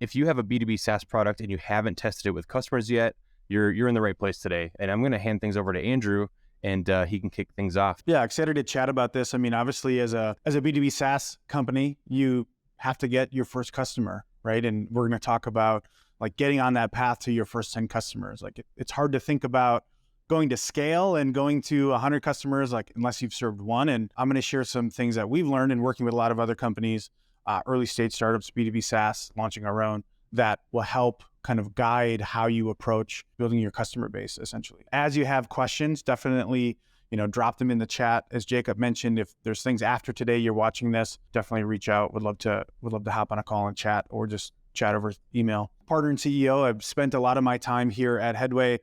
if you have a B2B SaaS product and you haven't tested it with customers yet, you're in the right place today. And I'm going to hand things over to Andrew, and he can kick things off. Yeah, excited to chat about this. I mean, obviously, as a B2B SaaS company, you have to get your first customer, right? And we're going to talk about like getting on that path to your first 10 customers. Like it's hard to think about going to scale and going to 100 customers, like unless you've served one. And I'm going to share some things that we've learned in working with a lot of other companies, early stage startups, B2B SaaS, launching our own, that will help kind of guide how you approach building your customer base, essentially. As you have questions, definitely, drop them in the chat. As Jacob mentioned, if there's things after today you're watching this, definitely reach out. Would love to hop on a call and chat, or just chat over email. Partner and CEO, I've spent a lot of my time here at Headway,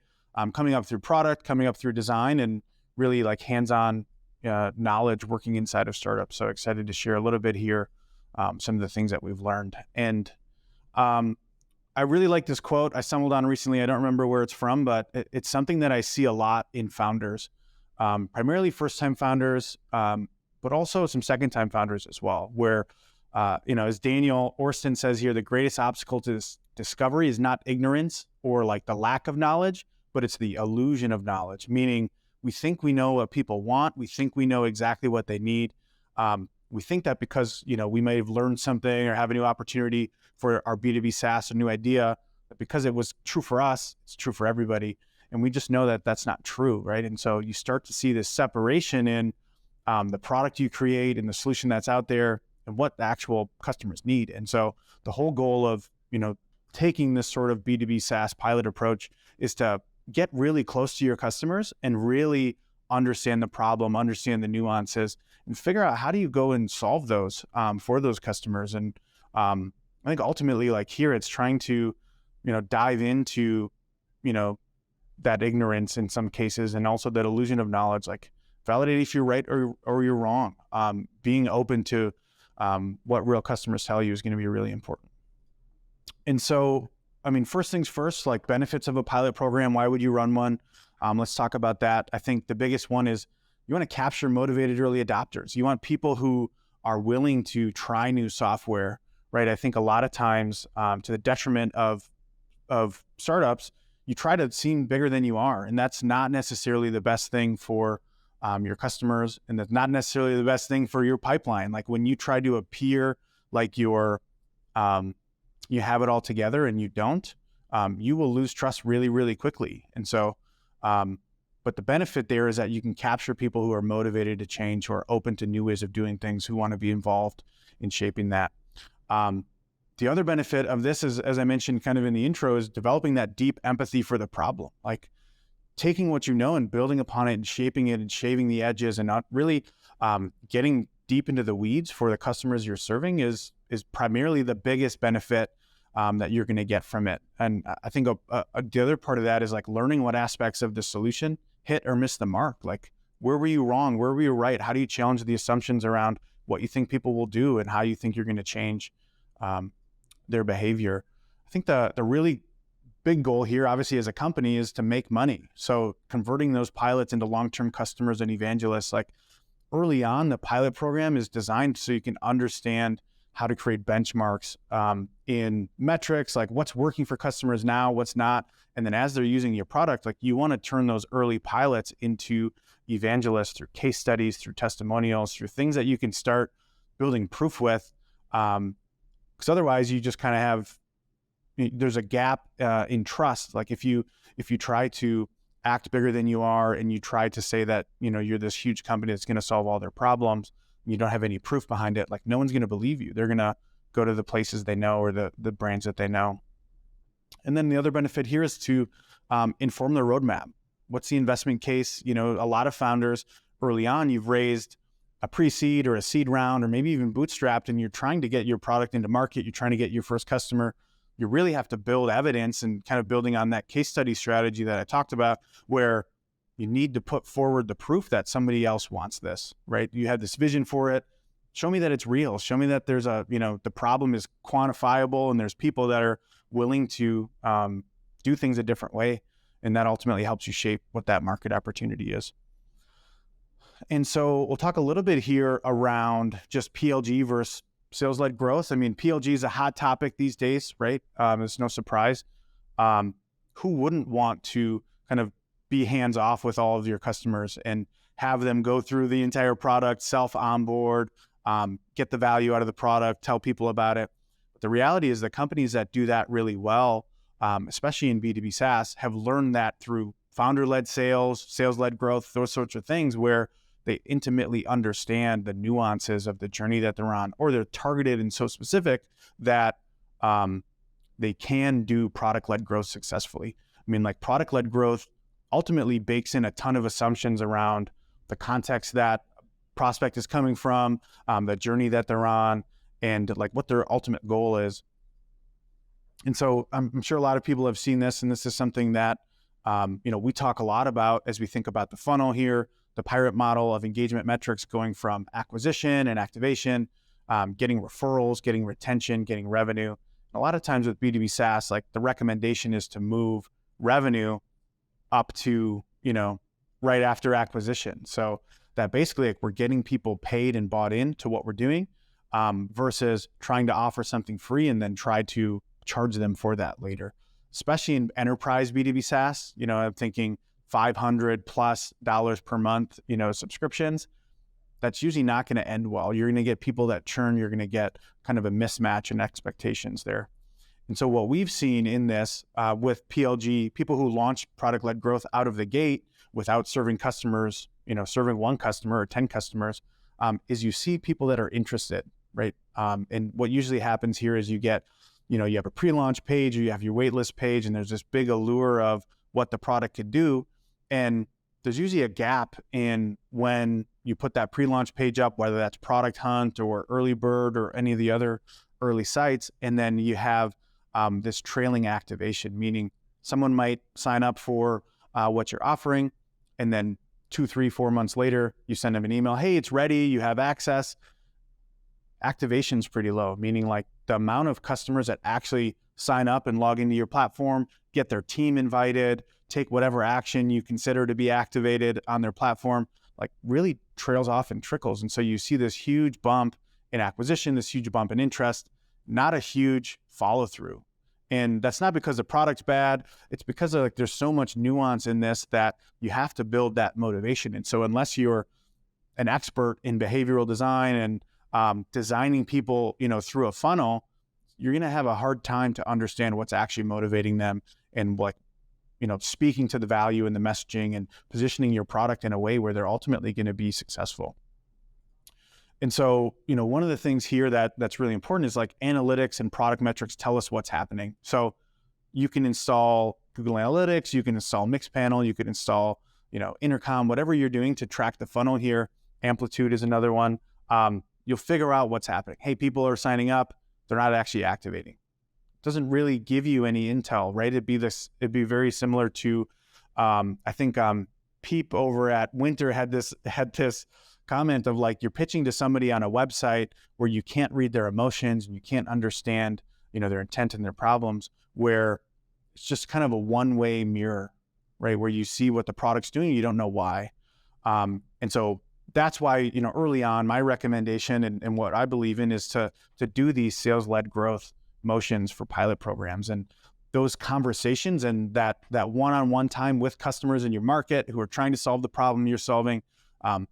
coming up through product, coming up through design, and really like hands-on knowledge working inside of startups. So excited to share a little bit here, some of the things that we've learned. And I really like this quote I stumbled on recently. I don't remember where it's from, but it's something that I see a lot in founders, primarily first-time founders, but also some second-time founders as well, where, as Daniel Orston says here, the greatest obstacle to this discovery is not ignorance or like the lack of knowledge, but it's the illusion of knowledge, meaning we think we know what people want. We think we know exactly what they need. We think that because, we may have learned something or have a new opportunity for our B2B SaaS, a new idea, that because it was true for us, it's true for everybody. And we just know that that's not true, right? And so you start to see this separation in the product you create and the solution that's out there and what the actual customers need. And so the whole goal of, taking this sort of B2B SaaS pilot approach is to get really close to your customers and really understand the problem, understand the nuances, and figure out how do you go and solve those for those customers. And I think ultimately, like here, it's trying to, dive into, that ignorance in some cases, and also that illusion of knowledge, like validate if you're right or you're wrong. Being open to what real customers tell you is going to be really important. And so, first things first, like benefits of a pilot program. Why would you run one? Let's talk about that. I think the biggest one is you want to capture motivated early adopters. You want people who are willing to try new software, right? I think a lot of times, to the detriment of startups, you try to seem bigger than you are, and that's not necessarily the best thing for your customers, and that's not necessarily the best thing for your pipeline. Like when you try to appear like you're you have it all together and you don't, you will lose trust really, really quickly. And so, but the benefit there is that you can capture people who are motivated to change, who are open to new ways of doing things, who want to be involved in shaping that. The other benefit of this is, as I mentioned kind of in the intro, is developing that deep empathy for the problem, like taking what you know and building upon it and shaping it and shaving the edges, and not really getting deep into the weeds for the customers you're serving is primarily the biggest benefit that you're going to get from it. And I think the other part of that is like learning what aspects of the solution hit or miss the mark. Like where were you wrong? Where were you right? How do you challenge the assumptions around what you think people will do and how you think you're going to change their behavior? I think the really big goal here, obviously, as a company, is to make money. So converting those pilots into long-term customers and evangelists, like early on, the pilot program is designed so you can understand how to create benchmarks in metrics, like what's working for customers now, what's not. And then as they're using your product, like you want to turn those early pilots into evangelists through case studies, through testimonials, through things that you can start building proof with. Because otherwise you just kind of have, there's a gap in trust. Like if you try to act bigger than you are and you try to say that, you're this huge company that's going to solve all their problems, you don't have any proof behind it, like no one's going to believe you. They're going to go to the places they know or the brands that they know. And then the other benefit here is to inform the roadmap. What's the investment case? A lot of founders early on, you've raised a pre-seed or a seed round, or maybe even bootstrapped, and you're trying to get your product into market. You're trying to get your first customer. You really have to build evidence and kind of building on that case study strategy that I talked about, where you need to put forward the proof that somebody else wants this, right? You have this vision for it. Show me that it's real. Show me that there's the problem is quantifiable and there's people that are willing to do things a different way. And that ultimately helps you shape what that market opportunity is. And so we'll talk a little bit here around just PLG versus sales-led growth. I mean, PLG is a hot topic these days, right? It's no surprise. Who wouldn't want to kind of be hands-off with all of your customers and have them go through the entire product, self-onboard, get the value out of the product, tell people about it. But the reality is the companies that do that really well, especially in B2B SaaS, have learned that through founder-led sales, sales-led growth, those sorts of things where they intimately understand the nuances of the journey that they're on, or they're targeted and so specific that they can do product-led growth successfully. I mean, like product-led growth ultimately bakes in a ton of assumptions around the context that prospect is coming from, the journey that they're on, and like what their ultimate goal is. And so I'm sure a lot of people have seen this, and this is something that we talk a lot about as we think about the funnel here, the pirate model of engagement metrics going from acquisition and activation, getting referrals, getting retention, getting revenue. A lot of times with B2B SaaS, like the recommendation is to move revenue up to, right after acquisition. So that basically like we're getting people paid and bought in to what we're doing, versus trying to offer something free and then try to charge them for that later. Especially in enterprise B2B SaaS, I'm thinking $500+ per month, subscriptions. That's usually not going to end well. You're going to get people that churn. You're going to get kind of a mismatch in expectations there. And so what we've seen in this with PLG, people who launch product-led growth out of the gate without serving customers, serving one customer or 10 customers, is you see people that are interested, right? And what usually happens here is you get, you have a pre-launch page or you have your waitlist page, and there's this big allure of what the product could do. And there's usually a gap in when you put that pre-launch page up, whether that's Product Hunt or Early Bird or any of the other early sites. And then you have this trailing activation, meaning someone might sign up for what you're offering. And then 2, 3, 4 months later, you send them an email, hey, it's ready, you have access. Activation's pretty low, meaning like the amount of customers that actually sign up and log into your platform, get their team invited, take whatever action you consider to be activated on their platform, like really trails off and trickles. And so you see this huge bump in acquisition, this huge bump in interest, not a huge follow through. And that's not because the product's bad. It's because of, like, there's so much nuance in this that you have to build that motivation. And so unless you're an expert in behavioral design and designing people, through a funnel, you're going to have a hard time to understand what's actually motivating them and speaking to the value and the messaging and positioning your product in a way where they're ultimately going to be successful. And so, one of the things here that's really important is like analytics and product metrics tell us what's happening. So you can install Google Analytics, you can install Mixpanel, you can install, Intercom, whatever you're doing to track the funnel here. Amplitude is another one. You'll figure out what's happening. Hey, people are signing up, they're not actually activating. It doesn't really give you any intel, right? It'd be very similar to, I think Peep over at Winter had this comment of like, you're pitching to somebody on a website where you can't read their emotions and you can't understand, their intent and their problems, where it's just kind of a one-way mirror, right? Where you see what the product's doing, you don't know why. And so that's why, early on, my recommendation and what I believe in is to do these sales-led growth motions for pilot programs. And those conversations and that one-on-one time with customers in your market who are trying to solve the problem you're solving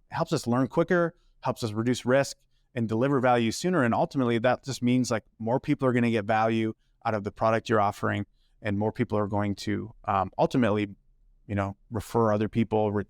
helps us learn quicker, helps us reduce risk and deliver value sooner. And ultimately, that just means like more people are going to get value out of the product you're offering, and more people are going to ultimately, refer other people,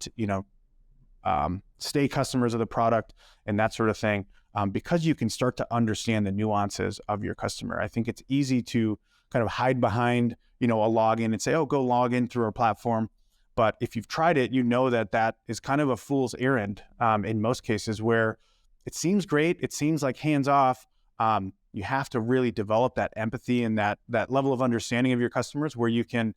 stay customers of the product and that sort of thing, because you can start to understand the nuances of your customer. I think it's easy to kind of hide behind, a login and say, oh, go log in through our platform. But if you've tried it, that is kind of a fool's errand in most cases, where it seems great, it seems like hands off. You have to really develop that empathy and that level of understanding of your customers, where you can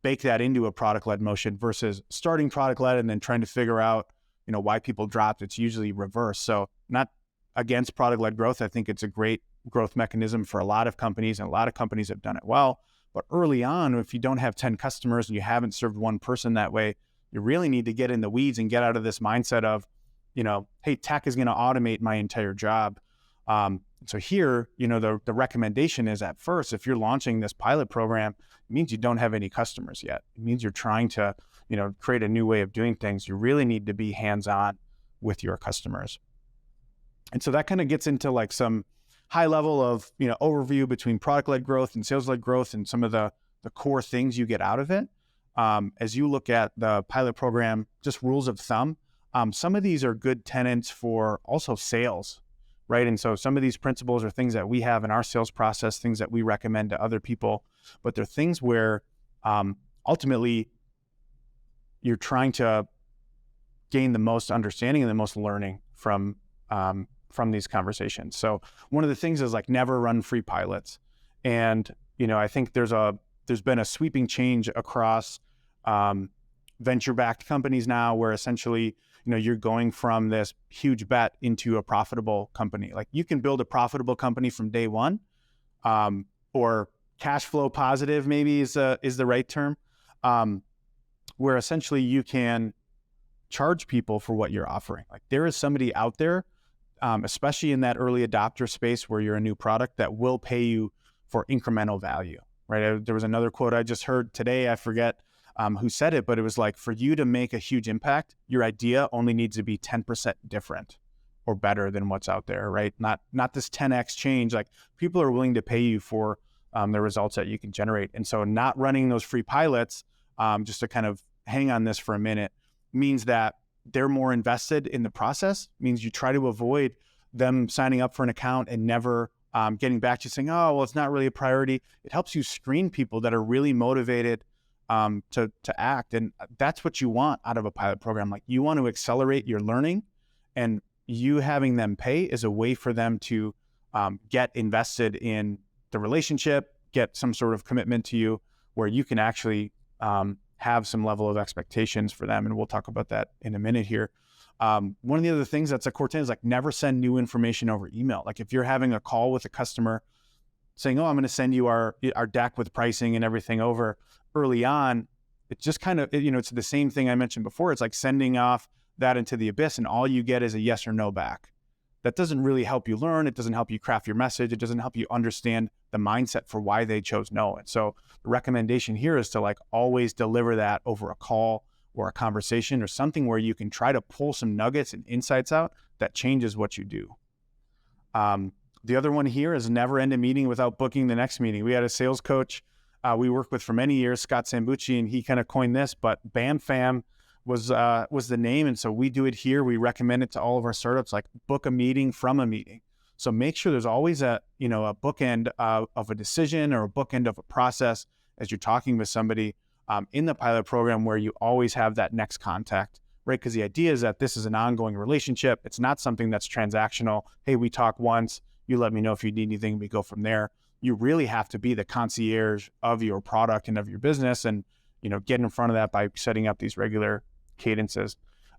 bake that into a product-led motion versus starting product-led and then trying to figure out, why people dropped. It's usually reverse. So not against product-led growth. I think it's a great growth mechanism for a lot of companies, and a lot of companies have done it well. But early on, if you don't have 10 customers and you haven't served one person that way, you really need to get in the weeds and get out of this mindset of, hey, tech is going to automate my entire job. So here, the recommendation is at first, if you're launching this pilot program, it means you don't have any customers yet. It means you're trying to, create a new way of doing things. You really need to be hands-on with your customers. And so that kind of gets into like some high level of, overview between product-led growth and sales-led growth and some of the core things you get out of it. As you look at the pilot program, just rules of thumb, some of these are good tenets for also sales, right? And so some of these principles are things that we have in our sales process, things that we recommend to other people, but they're things where ultimately you're trying to gain the most understanding and the most learning from these conversations. So one of the things is like never run free pilots. And, I think there's been a sweeping change across venture-backed companies now where essentially, you're going from this huge bet into a profitable company. Like you can build a profitable company from day one, or cash flow positive maybe is the right term, where essentially you can charge people for what you're offering. Like there is somebody out there, especially in that early adopter space where you're a new product, that will pay you for incremental value, right? There was another quote I just heard today. I forget who said it, but it was like, for you to make a huge impact, your idea only needs to be 10% different or better than what's out there, right? Not this 10x change. Like people are willing to pay you for the results that you can generate. And so not running those free pilots, just to kind of hang on this for a minute, means that they're more invested in the process, means you try to avoid them signing up for an account and never getting back to you saying, oh, well, it's not really a priority. It helps you screen people that are really motivated to act. And that's what you want out of a pilot program. Like you want to accelerate your learning, and you having them pay is a way for them to get invested in the relationship, get some sort of commitment to you where you can actually have some level of expectations for them. And we'll talk about that in a minute here. One of the other things that's a core tenet is like never send new information over email. Like if you're having a call with a customer saying, oh, I'm going to send you our deck with pricing and everything over early on, it's just kind of, it's the same thing I mentioned before. It's like sending off that into the abyss and all you get is a yes or no back. That doesn't really help you learn. It doesn't help you craft your message. It doesn't help you understand the mindset for why they chose no. And so the recommendation here is to like always deliver that over a call or a conversation or something where you can try to pull some nuggets and insights out that changes what you do. The other one here is never end a meeting without booking the next meeting. We had a sales coach we worked with for many years, Scott Sambucci, and he kind of coined this, but BAM Fam was the name. And so we do it here. We recommend it to all of our startups, like book a meeting from a meeting. So make sure there's always a bookend of a decision or a bookend of a process as you're talking with somebody in the pilot program where you always have that next contact, right? Because the idea is that this is an ongoing relationship. It's not something that's transactional. Hey, we talk once, you let me know if you need anything, we go from there. You really have to be the concierge of your product and of your business and, get in front of that by setting up these regular cadences.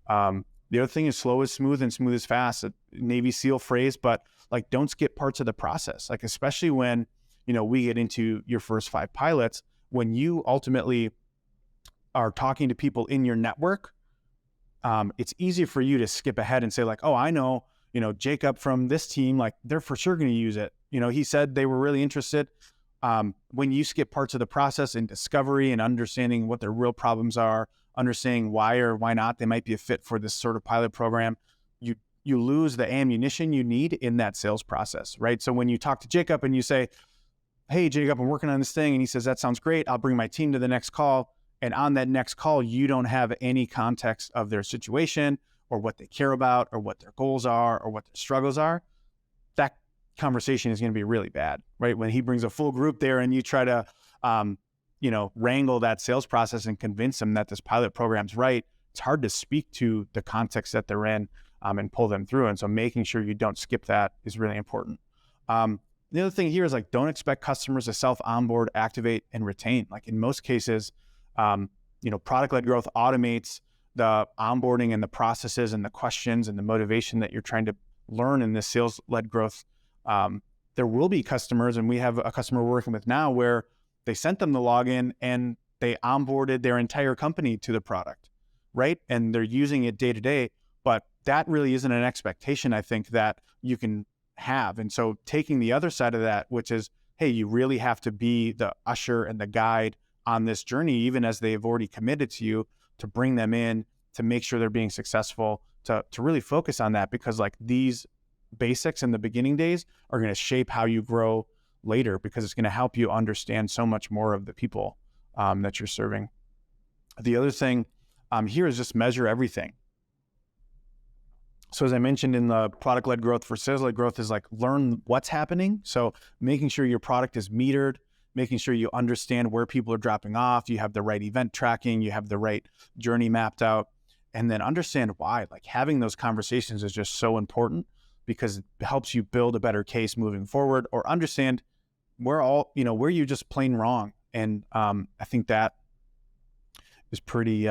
The other thing is slow is smooth and smooth is fast, a Navy SEAL phrase, but like don't skip parts of the process. Like especially when, we get into your first 5 pilots, when you ultimately are talking to people in your network, it's easy for you to skip ahead and say like, oh, I know, Jacob from this team, like they're for sure going to use it. He said they were really interested. When you skip parts of the process in discovery and understanding what their real problems are, understanding why or why not they might be a fit for this sort of pilot program, you lose the ammunition you need in that sales process, right? So when you talk to Jacob and you say, hey, Jacob, I'm working on this thing. And he says, that sounds great. I'll bring my team to the next call. And on that next call, you don't have any context of their situation or what they care about or what their goals are or what their struggles are. That conversation is going to be really bad, right? When he brings a full group there and you try to, wrangle that sales process and convince them that this pilot program's right, it's hard to speak to the context that they're in and pull them through. And so making sure you don't skip that is really important. The other thing here is like, don't expect customers to self-onboard, activate, and retain. Like in most cases, product-led growth automates the onboarding and the processes and the questions and the motivation that you're trying to learn in this sales-led growth. There will be customers, and we have a customer we're working with now where they sent them the login and they onboarded their entire company to the product, right? And they're using it day to day, but that really isn't an expectation, I think, that you can have. And so taking the other side of that, which is, hey, you really have to be the usher and the guide on this journey, even as they've already committed to you, to bring them in, to make sure they're being successful, to really focus on that, because like these basics in the beginning days are going to shape how you grow later, because it's going to help you understand so much more of the people that you're serving. The other thing here is just measure everything. So as I mentioned in the product-led growth for sales-led growth is like learn what's happening. So making sure your product is metered, making sure you understand where people are dropping off, you have the right event tracking, you have the right journey mapped out, and then understand why. Like having those conversations is just so important, because it helps you build a better case moving forward, or understand where you just plain wrong. And I think that is pretty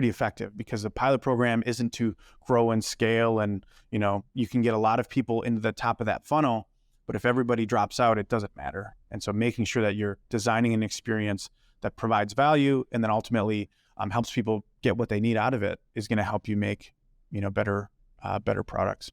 effective, because the pilot program isn't to grow and scale, and you can get a lot of people into the top of that funnel, but if everybody drops out, it doesn't matter. And so making sure that you're designing an experience that provides value and then ultimately helps people get what they need out of it is going to help you make better products.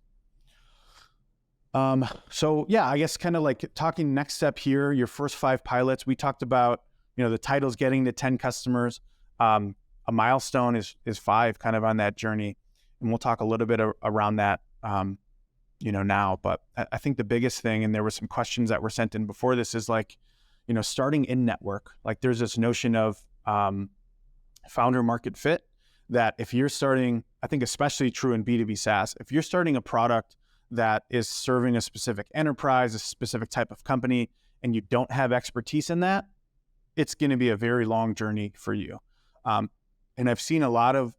So yeah, I guess kind of like talking next step here, your first 5 pilots. We talked about the title's getting to 10 customers. A milestone is 5 kind of on that journey. And we'll talk a little bit around that, now, but I think the biggest thing, and there were some questions that were sent in before this, is like, starting in network. Like there's this notion of, founder market fit, that if you're starting, I think especially true in B2B SaaS, if you're starting a product that is serving a specific enterprise, a specific type of company, and you don't have expertise in that, it's going to be a very long journey for you. And I've seen a lot of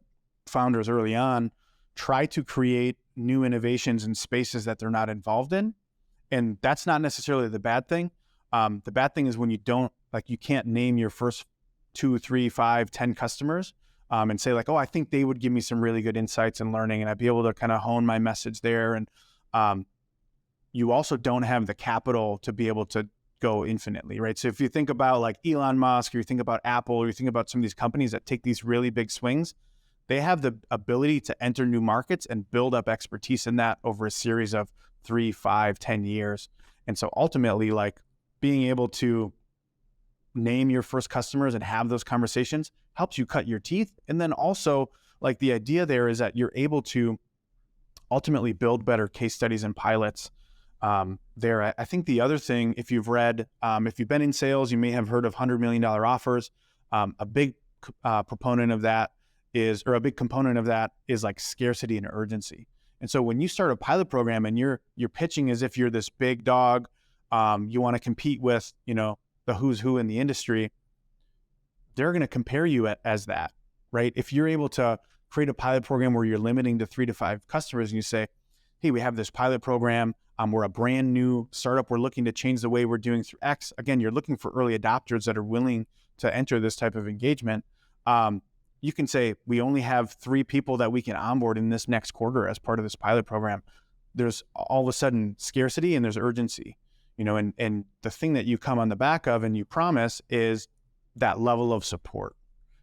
founders early on try to create new innovations in spaces that they're not involved in. And that's not necessarily the bad thing. The bad thing is when you can't name your first 2, 3, 5, 10 customers and say like, oh, I think they would give me some really good insights and learning, and I'd be able to kind of hone my message there. And you also don't have the capital to be able to go infinitely, right? So if you think about like Elon Musk, or you think about Apple, or you think about some of these companies that take these really big swings, they have the ability to enter new markets and build up expertise in that over a series of 3, 5, 10 years. And so ultimately, like being able to name your first customers and have those conversations helps you cut your teeth. And then also, like the idea there is that you're able to ultimately build better case studies and pilots there. I think the other thing, if you've been in sales, you may have heard of $100 million offers. A big component of that is like scarcity and urgency. And so when you start a pilot program and you're pitching as if you're this big dog, you want to compete with, the who's who in the industry, they're going to compare you as that, right? If you're able to create a pilot program where you're limiting to 3 to 5 customers, and you say, hey, we have this pilot program. We're a brand new startup. We're looking to change the way we're doing through X. Again, you're looking for early adopters that are willing to enter this type of engagement. You can say, we only have 3 people that we can onboard in this next quarter as part of this pilot program. There's all of a sudden scarcity and there's urgency, and the thing that you come on the back of and you promise is that level of support,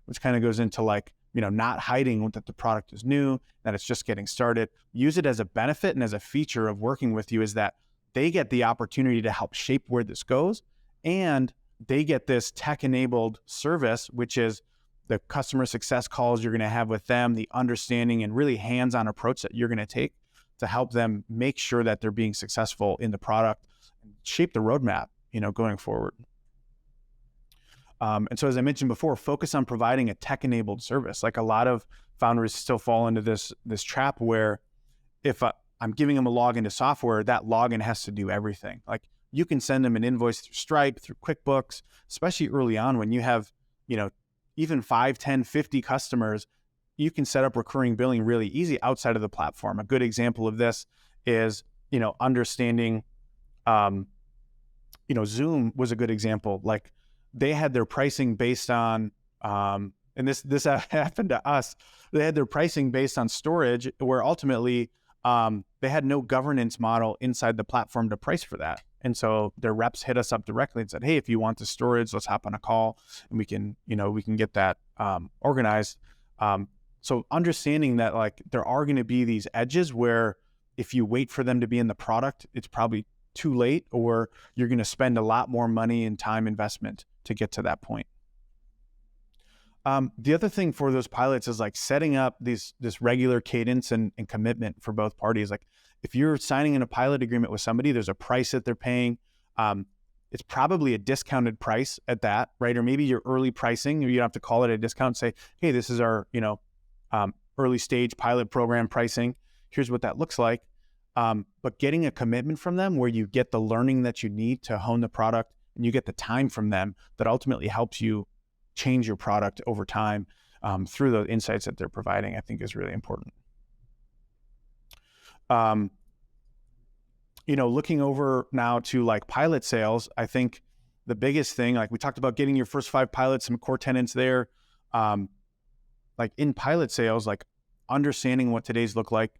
which kind of goes into like, not hiding that the product is new, that it's just getting started. Use it as a benefit and as a feature of working with you, is that they get the opportunity to help shape where this goes, and they get this tech-enabled service, which is the customer success calls you're going to have with them, the understanding and really hands-on approach that you're going to take to help them make sure that they're being successful in the product, shape the roadmap, going forward. And so, as I mentioned before, focus on providing a tech-enabled service. Like a lot of founders still fall into this trap where if I'm giving them a login to software, that login has to do everything. Like you can send them an invoice through Stripe, through QuickBooks, especially early on when you have, even 5, 10, 50 customers, you can set up recurring billing really easy outside of the platform. A good example of this is, understanding, Zoom was a good example. Like they had their pricing based on, and this happened to us. They had their pricing based on storage, where ultimately they had no governance model inside the platform to price for that. And so their reps hit us up directly and said, hey, if you want the storage, let's hop on a call and we can get that organized. So understanding that like there are going to be these edges where if you wait for them to be in the product, it's probably too late, or you're going to spend a lot more money and time investment to get to that point. The other thing for those pilots is like setting up this regular cadence and commitment for both parties. Like if you're signing in a pilot agreement with somebody, there's a price that they're paying. It's probably a discounted price at that, right? Or maybe your early pricing, or you don't have to call it a discount. Say, hey, this is our early stage pilot program pricing. Here's what that looks like. But getting a commitment from them where you get the learning that you need to hone the product, and you get the time from them that ultimately helps you change your product over time through the insights that they're providing, I think is really important. Looking over now to like pilot sales, I think the biggest thing, like we talked about getting your first 5 pilots, some core tenets there. Like in pilot sales, like understanding what today's looks like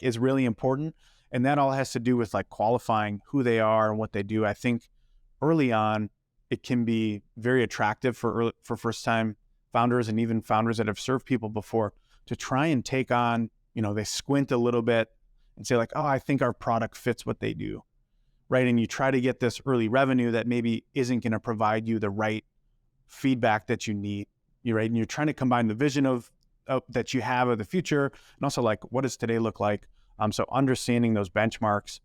is really important. And that all has to do with like qualifying who they are and what they do. I think early on, it can be very attractive for first-time founders and even founders that have served people before to try and take on, they squint a little bit and say like, oh, I think our product fits what they do, right? And you try to get this early revenue that maybe isn't going to provide you the right feedback that you need, right? And you're trying to combine the vision of that you have of the future and also like, what does today look like? So understanding those benchmarks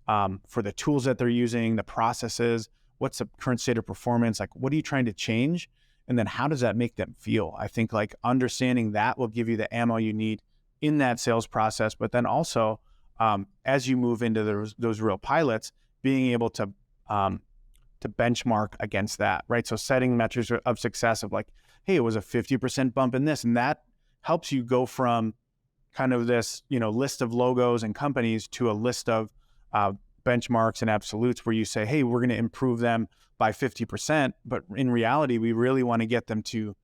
for the tools that they're using, the processes, what's the current state of performance? Like, what are you trying to change? And then how does that make them feel? I think like understanding that will give you the ammo you need in that sales process. But then also, as you move into those real pilots, being able to benchmark against that, right? So setting metrics of success of like, hey, it was a 50% bump in this, and that helps you go from kind of this, list of logos and companies to a list of benchmarks and absolutes where you say, hey, we're going to improve them by 50%. But in reality, we really want to get them to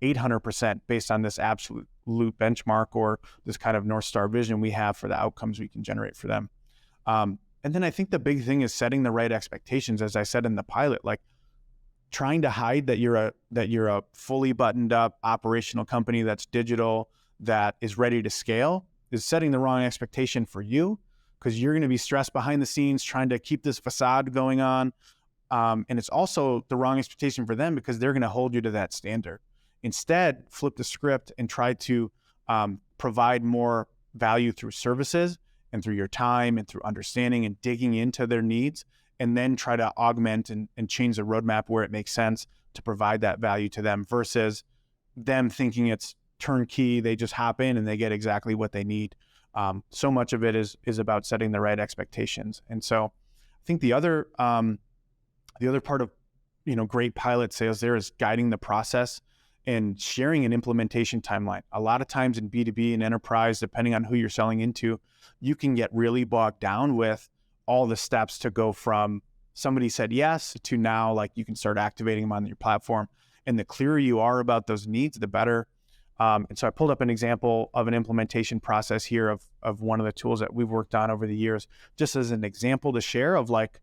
800% based on this absolute benchmark or this kind of North Star vision we have for the outcomes we can generate for them. And then I think the big thing is setting the right expectations. As I said in the pilot, like trying to hide that you're a fully buttoned up operational company that's digital, that is ready to scale, is setting the wrong expectation for you, because you're going to be stressed behind the scenes trying to keep this facade going on. And it's also the wrong expectation for them because they're going to hold you to that standard. Instead, flip the script and try to provide more value through services and through your time and through understanding and digging into their needs, and then try to augment and change the roadmap where it makes sense to provide that value to them versus them thinking it's turnkey. They just hop in and they get exactly what they need. So much of it is about setting the right expectations. And so I think the other part of, great pilot sales there is guiding the process and sharing an implementation timeline. A lot of times in B2B and enterprise, depending on who you're selling into, you can get really bogged down with all the steps to go from somebody said yes to now, like you can start activating them on your platform. And the clearer you are about those needs, the better. And so I pulled up an example of an implementation process here of one of the tools that we've worked on over the years, just as an example to share of like,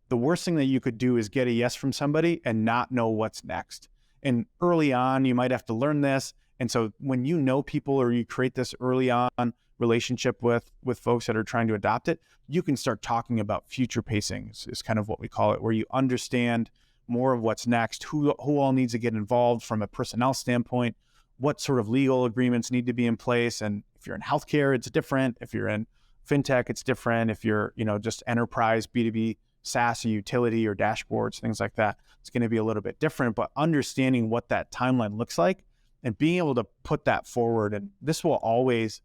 the worst thing that you could do is get a yes from somebody and not know what's next. And early on, you might have to learn this. And so when you know people or you create this early on relationship with folks that are trying to adopt it, you can start talking about future pacing is kind of what we call it, where you understand more of what's next, who all needs to get involved from a personnel standpoint, what sort of legal agreements need to be in place. And if you're in healthcare, it's different. If you're in fintech, it's different. If you're, just enterprise, B2B, SaaS, or utility or dashboards, things like that, it's going to be a little bit different. But understanding what that timeline looks like and being able to put that forward, and this will always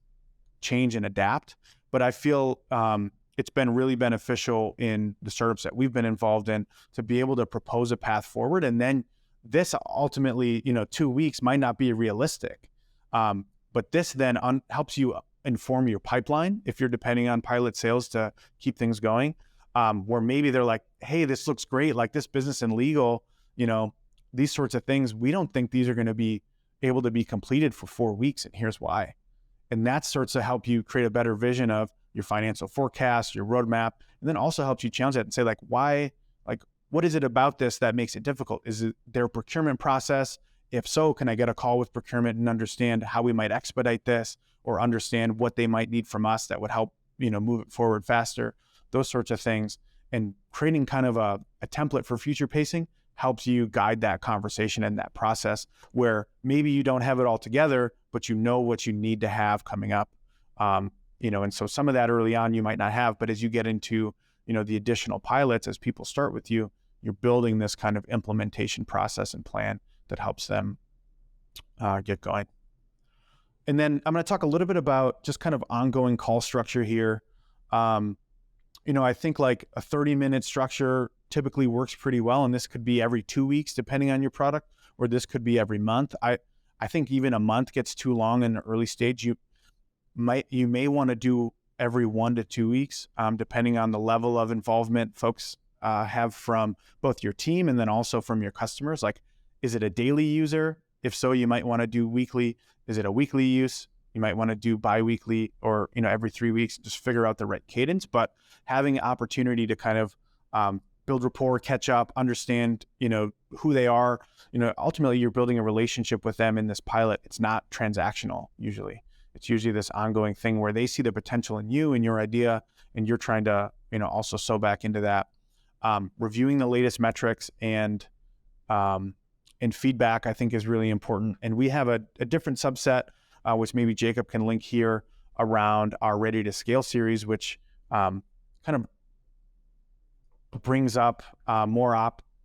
change and adapt. But I feel it's been really beneficial in the startups that we've been involved in to be able to propose a path forward. And then this ultimately, 2 weeks might not be realistic. But this then helps you inform your pipeline if you're depending on pilot sales to keep things going. Where maybe they're like, hey, this looks great. Like this business and legal, these sorts of things, we don't think these are going to be able to be completed for 4 weeks. And here's why. And that starts to help you create a better vision of your financial forecast, your roadmap, and then also helps you challenge that and say like, why, like, what is it about this that makes it difficult? Is it their procurement process? If so, can I get a call with procurement and understand how we might expedite this? or understand what they might need from us that would help, move it forward faster, those sorts of things. And creating kind of a template for future pacing helps you guide that conversation and that process where maybe you don't have it all together, but you know what you need to have coming up. And so some of that early on you might not have, but as you get into, the additional pilots, as people start with you, you're building this kind of implementation process and plan that helps them get going. And then I'm going to talk a little bit about just kind of ongoing call structure here. I think like a 30-minute structure typically works pretty well. And this could be every 2 weeks, depending on your product, or this could be every month. I think even a month gets too long in the early stage. You may want to do every 1 to 2 weeks, depending on the level of involvement folks have from both your team and then also from your customers. Like, is it a daily user? If so, you might want to do weekly. Is it a weekly use? You might want to do bi-weekly or, every 3 weeks, just figure out the right cadence. But having an opportunity to kind of build rapport, catch up, understand, who they are, ultimately you're building a relationship with them in this pilot. It's not transactional usually. It's usually this ongoing thing where they see the potential in you and your idea, and you're trying to, also sew back into that. Reviewing the latest metrics and feedback, I think, is really important. And we have a different subset, which maybe Jacob can link here, around our Ready to Scale series, which kind of brings up more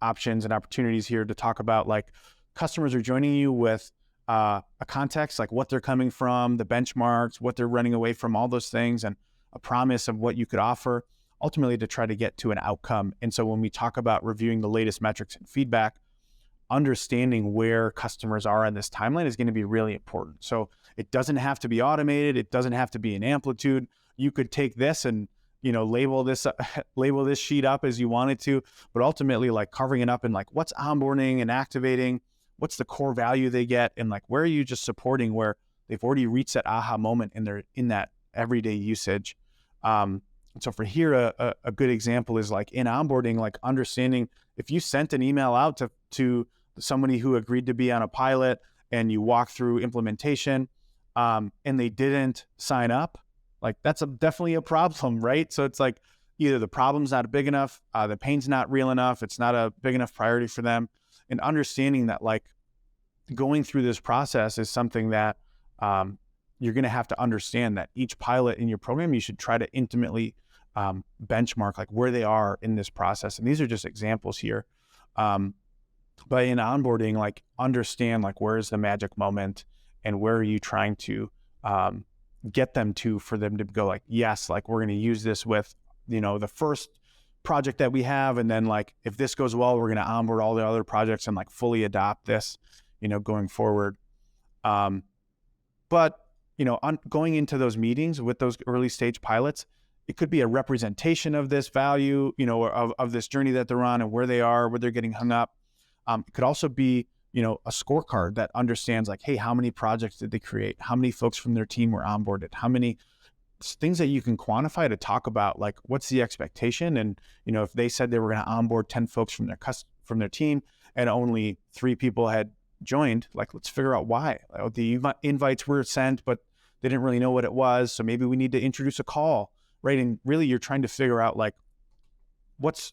options and opportunities here to talk about, like, customers are joining you with a context, like what they're coming from, the benchmarks, what they're running away from, all those things, and a promise of what you could offer, ultimately to try to get to an outcome. And so when we talk about reviewing the latest metrics and feedback, understanding where customers are in this timeline is going to be really important. So it doesn't have to be automated. It doesn't have to be an amplitude. You could take this and, label this sheet up as you wanted to, but ultimately, like, carving it up in, like, what's onboarding and activating, what's the core value they get, and, like, where are you just supporting where they've already reached that aha moment in that everyday usage. And so for here, a good example is, like, in onboarding, like, understanding if you sent an email out to somebody who agreed to be on a pilot and you walk through implementation and they didn't sign up, like, that's definitely a problem, right? So it's like either the problem's not big enough, the pain's not real enough, it's not a big enough priority for them. And understanding that, like, going through this process is something that you're going to have to understand that each pilot in your program, you should try to intimately benchmark, like, where they are in this process. And these are just examples here. But in onboarding, like, understand, like, where is the magic moment and where are you trying to get them to, for them to go, like, yes, like, we're going to use this with, the first project that we have. And then, like, if this goes well, we're going to onboard all the other projects and, like, fully adopt this, going forward. But, going into those meetings with those early stage pilots, it could be a representation of this value, of this journey that they're on and where they are, where they're getting hung up. It could also be, a scorecard that understands, like, hey, how many projects did they create? How many folks from their team were onboarded? How many things that you can quantify to talk about, like, what's the expectation? And, if they said they were going to onboard 10 folks from their team and only 3 people had joined, like, let's figure out why. Like, the invites were sent, but they didn't really know what it was. So maybe we need to introduce a call, right? And really, you're trying to figure out, like, what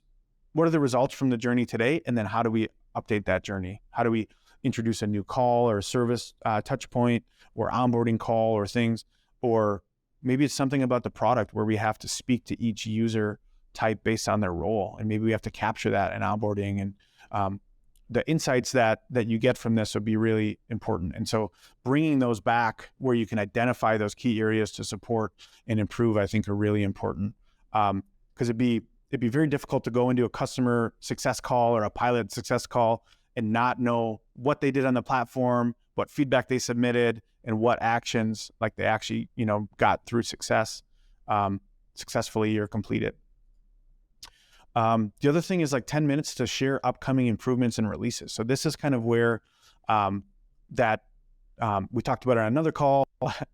are the results from the journey today? And then how do we update that journey? How do we introduce a new call or a service touch point or onboarding call or things? Or maybe it's something about the product where we have to speak to each user type based on their role. And maybe we have to capture that in onboarding. And the insights that you get from this would be really important. And so bringing those back where you can identify those key areas to support and improve, I think, are really important. Because it'd be very difficult to go into a customer success call or a pilot success call and not know what they did on the platform, what feedback they submitted, and what actions, like, they actually, got through successfully or completed. The other thing is, like, 10 minutes to share upcoming improvements and releases. So this is kind of where we talked about it on another call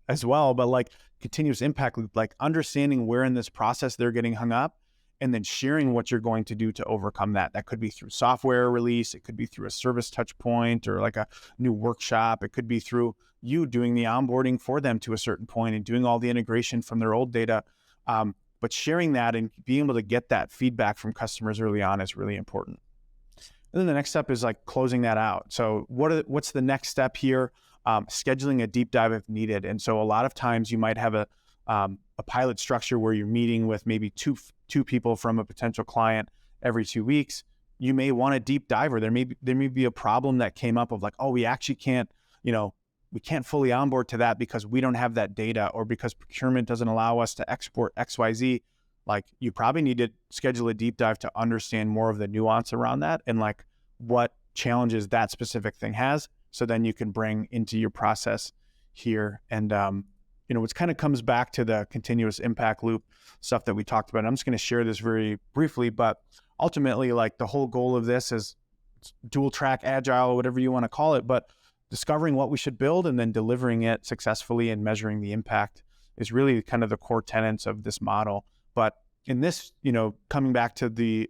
as well, but, like, continuous impact, like, understanding where in this process they're getting hung up and then sharing what you're going to do to overcome that. That could be through software release. It could be through a service touch point or like a new workshop. It could be through you doing the onboarding for them to a certain point and doing all the integration from their old data. But sharing that and being able to get that feedback from customers early on is really important. And then the next step is like closing that out. So what's the next step here? Scheduling a deep dive if needed. And so a lot of times you might have a pilot structure where you're meeting with maybe two people from a potential client every 2 weeks. You may want a deep dive, or there may be a problem that came up of like, oh, we actually can't, we can't fully onboard to that because we don't have that data, or because procurement doesn't allow us to export XYZ. Like, you probably need to schedule a deep dive to understand more of the nuance around that and like what challenges that specific thing has. So then you can bring into your process here. And, which kind of comes back to the continuous impact loop stuff that we talked about. I'm just going to share this very briefly, but ultimately, like, the whole goal of this is dual track, agile, whatever you want to call it, but discovering what we should build and then delivering it successfully and measuring the impact is really kind of the core tenets of this model. But in this, coming back to the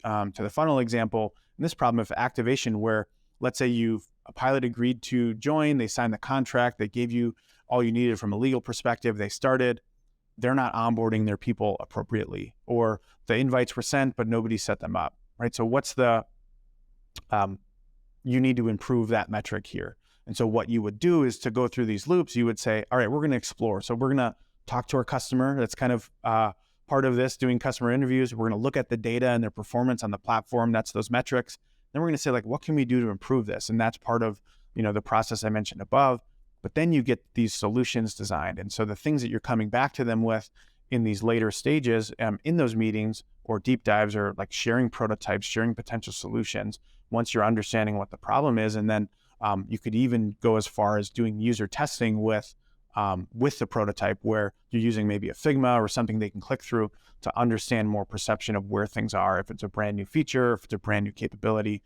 funnel example, in this problem of activation, where let's say a pilot agreed to join, they signed the contract, they gave you all you needed from a legal perspective, they started, they're not onboarding their people appropriately, or the invites were sent, but nobody set them up, right? So what's you need to improve that metric here. And so what you would do is to go through these loops, you would say, all right, we're going to explore. So we're going to talk to our customer. That's kind of part of this, doing customer interviews. We're going to look at the data and their performance on the platform. That's those metrics. Then we're going to say, like, what can we do to improve this? And that's part of, the process I mentioned above. But then you get these solutions designed. And so the things that you're coming back to them with in these later stages, in those meetings or deep dives, are like sharing prototypes, sharing potential solutions once you're understanding what the problem is. And then you could even go as far as doing user testing with the prototype, where you're using maybe a Figma or something they can click through to understand more perception of where things are, if it's a brand new feature, if it's a brand new capability,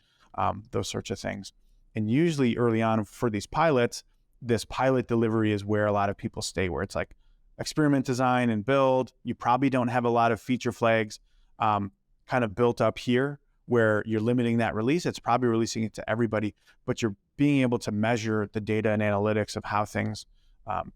those sorts of things. And usually early on for these pilots, this pilot delivery is where a lot of people stay, where it's like experiment, design, and build. You probably don't have a lot of feature flags kind of built up here where you're limiting that release. It's probably releasing it to everybody, but you're being able to measure the data and analytics of how things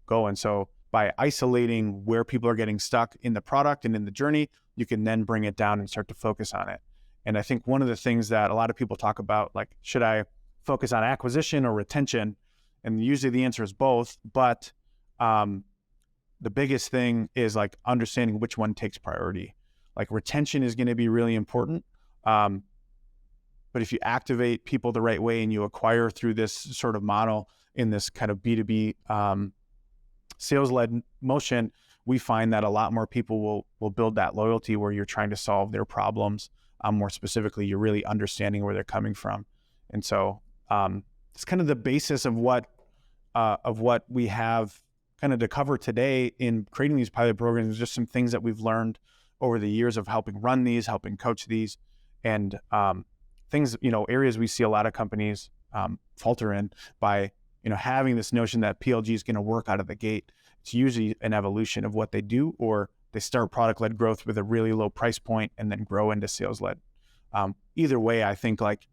go. And so by isolating where people are getting stuck in the product and in the journey, you can then bring it down and start to focus on it. And I think one of the things that a lot of people talk about, like, should I focus on acquisition or retention? And usually the answer is both, but the biggest thing is like understanding which one takes priority. Like, retention is going to be really important. But if you activate people the right way and you acquire through this sort of model in this kind of B2B sales-led motion, we find that a lot more people will build that loyalty where you're trying to solve their problems. More specifically, you're really understanding where they're coming from. And so it's kind of the basis of what we have kind of to cover today in creating these pilot programs, just some things that we've learned over the years of helping run these, helping coach these, and things, areas we see a lot of companies falter in by, having this notion that PLG is going to work out of the gate. It's usually an evolution of what they do, or they start product-led growth with a really low price point and then grow into sales-led. Either way, I think like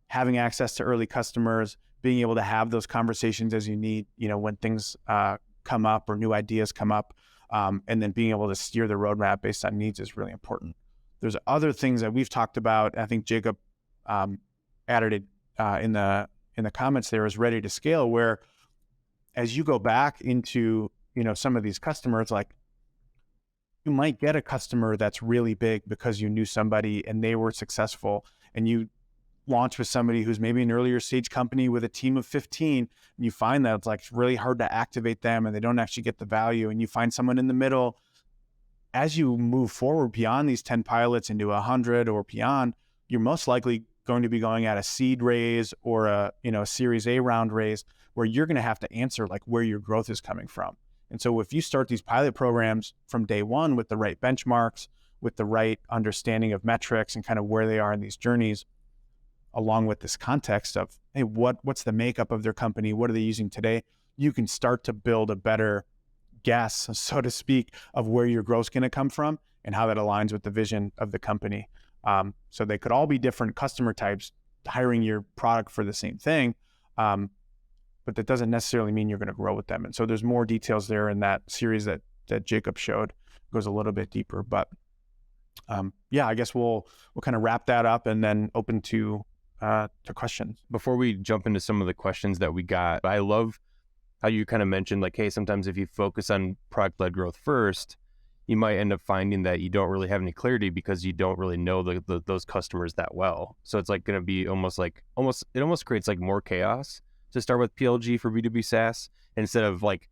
having access to early customers, being able to have those conversations as you need, when things come up or new ideas come up, and then being able to steer the roadmap based on needs is really important. There's other things that we've talked about. I think Jacob added it in the comments there, is ready to scale, where as you go back into, some of these customers, like, you might get a customer that's really big because you knew somebody and they were successful, and you launch with somebody who's maybe an earlier stage company with a team of 15, and you find that it's like really hard to activate them and they don't actually get the value, and you find someone in the middle. As you move forward beyond these 10 pilots into 100 or beyond, you're most likely going to be going at a seed raise or a Series A round raise, where you're going to have to answer like where your growth is coming from. And so if you start these pilot programs from day one with the right benchmarks, with the right understanding of metrics and kind of where they are in these journeys, along with this context of, hey, what's the makeup of their company? What are they using today? You can start to build a better guess, so to speak, of where your growth is going to come from. and how that aligns with the vision of the company. So they could all be different customer types hiring your product for the same thing. But that doesn't necessarily mean you're going to grow with them. And so there's more details there in that series that Jacob showed, goes a little bit deeper. But yeah, I guess we'll kind of wrap that up and then open to questions. Before we jump into some of the questions that we got, I love how you kind of mentioned like, hey, sometimes if you focus on product-led growth first, you might end up finding that you don't really have any clarity because you don't really know those customers that well. So it's like going to be it almost creates like more chaos to start with PLG for B2B SaaS instead of like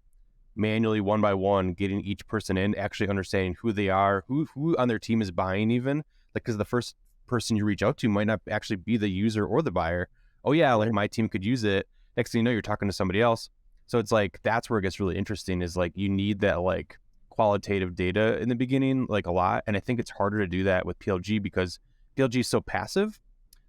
manually one by one getting each person in, actually understanding who they are, who on their team is buying even. Like, because the first person you reach out to might not actually be the user or the buyer. Oh yeah, like my team could use it. Next thing you know, you're talking to somebody else. So it's like, that's where it gets really interesting is like, you need that like qualitative data in the beginning, like a lot. And I think it's harder to do that with PLG because PLG is so passive.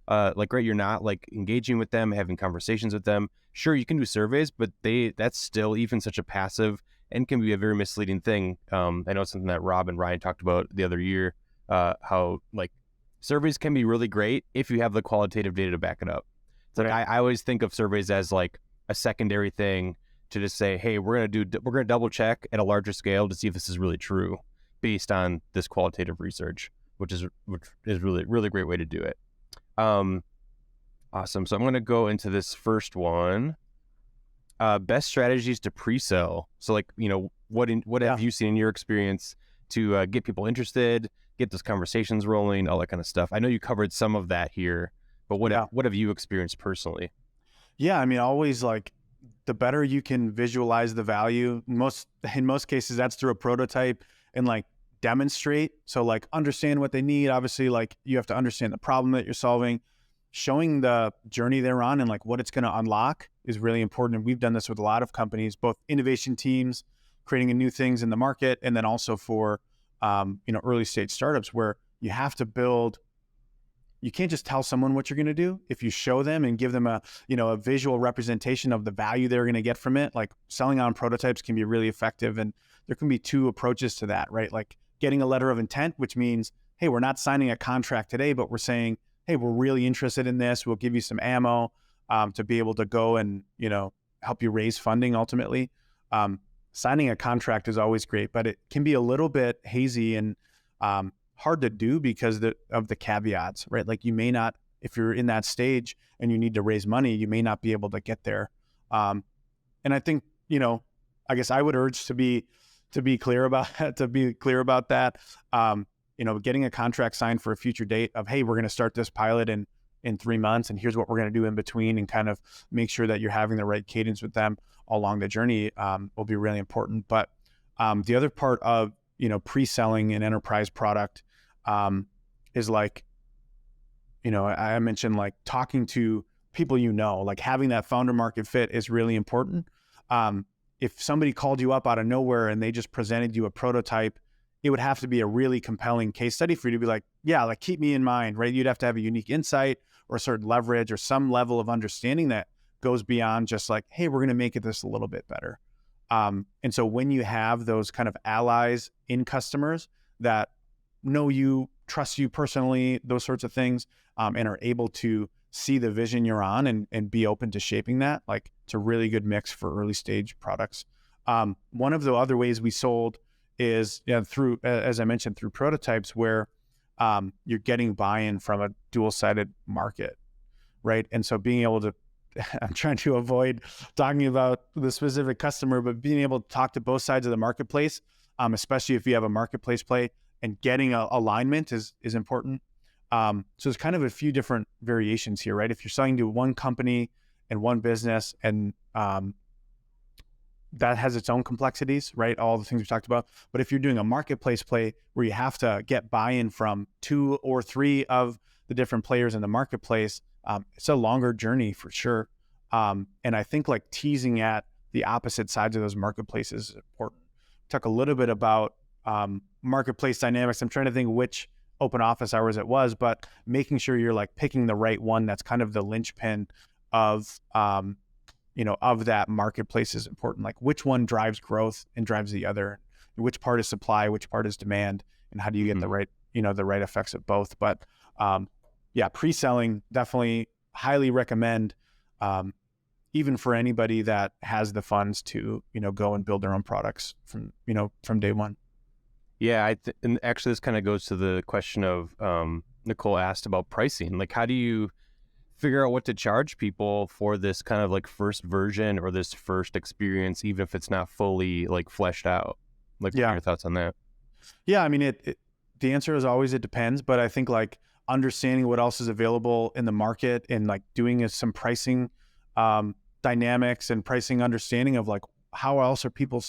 Like, right, you're not like engaging with them, having conversations with them. Sure, you can do surveys, but that's still even such a passive and can be a very misleading thing. I know it's something that Rob and Ryan talked about the other year, how like surveys can be really great if you have the qualitative data to back it up. It's like, I always think of surveys as like a secondary thing to just say, hey, we're gonna double check at a larger scale to see if this is really true based on this qualitative research, which is really, really great way to do it. Awesome. So I'm going to go into this first one. Best strategies to pre-sell. So like, what have you seen in your experience to get people interested, get those conversations rolling, all that kind of stuff? I know you covered some of that here, but what have you experienced personally? Yeah, I mean, always like the better you can visualize the value, in most cases, that's through a prototype and like demonstrate. So like understand what they need. Obviously, like you have to understand the problem that you're solving. Showing the journey they're on and like what it's going to unlock is really important. And we've done this with a lot of companies, both innovation teams, creating new things in the market, and then also for early stage startups where you have to build. You can't just tell someone what you're going to do. If you show them and give them a visual representation of the value they're going to get from it, like selling on prototypes can be really effective. And there can be two approaches to that, right? Like getting a letter of intent, which means, hey, we're not signing a contract today, but we're saying, hey, we're really interested in this. We'll give you some ammo to be able to go and, help you raise funding ultimately. Signing a contract is always great, but it can be a little bit hazy and hard to do because of the caveats, right? Like you may not, if you're in that stage and you need to raise money, you may not be able to get there. And I think, I guess I would urge to be clear about that. Getting a contract signed for a future date of, hey, we're going to start this pilot in 3 months, and here's what we're going to do in between, and kind of make sure that you're having the right cadence with them along the journey will be really important. But the other part of pre-selling an enterprise product is like, I mentioned like talking to people, like having that founder market fit is really important. If somebody called you up out of nowhere and they just presented you a prototype, it would have to be a really compelling case study for you to be like, yeah, like keep me in mind, right? You'd have to have a unique insight or a certain leverage or some level of understanding that goes beyond just like, hey, we're going to make it this a little bit better. And so when you have those kind of allies in customers that know you, trust you personally, those sorts of things, and are able to see the vision you're on and be open to shaping that, like it's a really good mix for early stage products. One of the other ways we sold is through, as I mentioned, through prototypes where you're getting buy-in from a dual-sided market, right? And so being able to, I'm trying to avoid talking about the specific customer, but being able to talk to both sides of the marketplace, especially if you have a marketplace play, and getting alignment is important. So there's kind of a few different variations here, right? If you're selling to one company and one business, and that has its own complexities, right? All the things we talked about. But if you're doing a marketplace play where you have to get buy-in from 2 or 3 of the different players in the marketplace, it's a longer journey for sure. And I think like teasing at the opposite sides of those marketplaces is important. Talk a little bit about marketplace dynamics. I'm trying to think which open office hours it was, but making sure you're like picking the right one that's kind of the linchpin of of that marketplace is important. Like which one drives growth and drives the other, which part is supply, which part is demand, and how do you get the right, the right effects of both. But yeah, pre-selling, definitely highly recommend, even for anybody that has the funds to, go and build their own products from day one. Yeah, and actually this kind of goes to the question of Nicole asked about pricing. Like, how do you figure out what to charge people for this kind of like first version or this first experience, even if it's not fully like fleshed out? Like, what are your thoughts on that? Yeah, I mean, the answer is always it depends, but I think like understanding what else is available in the market and like doing some pricing dynamics and pricing understanding of like how else are people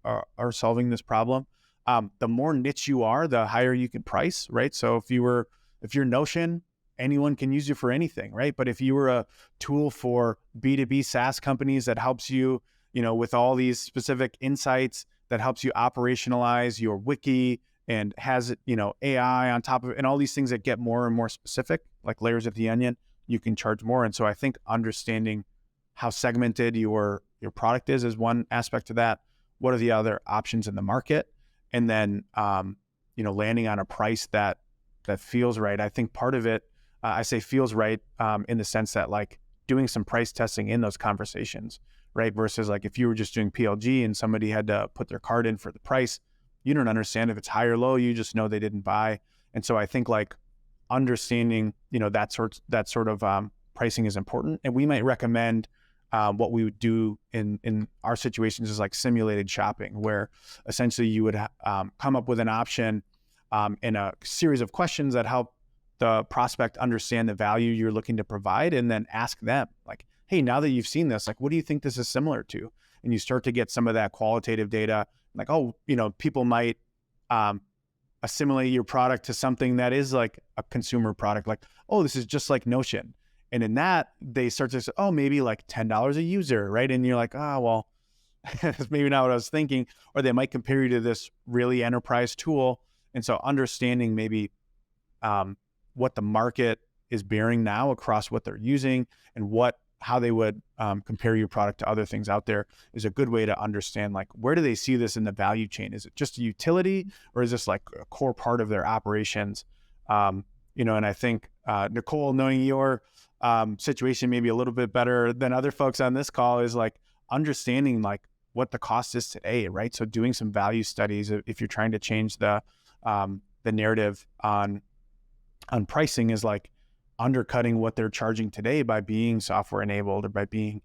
are solving this problem. The more niche you are, the higher you can price, right? So if you're Notion, anyone can use you for anything, right? But if you were a tool for B2B SaaS companies that helps you, with all these specific insights, that helps you operationalize your wiki and has, AI on top of it and all these things that get more and more specific, like layers of the onion, you can charge more. And so I think understanding how segmented your product is one aspect of that. What are the other options in the market? And then, landing on a price that feels right. I think part of it, I say feels right in the sense that like doing some price testing in those conversations, right? Versus like if you were just doing PLG and somebody had to put their card in for the price, you don't understand if it's high or low. You just know they didn't buy. And so I think like understanding, that sort of pricing is important. And we might recommend what we would do in our situations is like simulated shopping, where essentially you would come up with an option and a series of questions that help the prospect understand the value you're looking to provide, and then ask them like, hey, now that you've seen this, like, what do you think this is similar to? And you start to get some of that qualitative data, like, oh, people might assimilate your product to something that is like a consumer product, like, oh, this is just like Notion. And in that, they start to say, oh, maybe like $10 a user, right? And you're like, well, that's maybe not what I was thinking. Or they might compare you to this really enterprise tool. And so understanding maybe what the market is bearing now across what they're using and how they would compare your product to other things out there is a good way to understand, like, where do they see this in the value chain? Is it just a utility, or is this like a core part of their operations? And I think, Nicole, knowing your situation maybe a little bit better than other folks on this call, is like understanding like what the cost is today, right? So doing some value studies if you're trying to change the narrative on pricing is like undercutting what they're charging today by being software enabled or by being,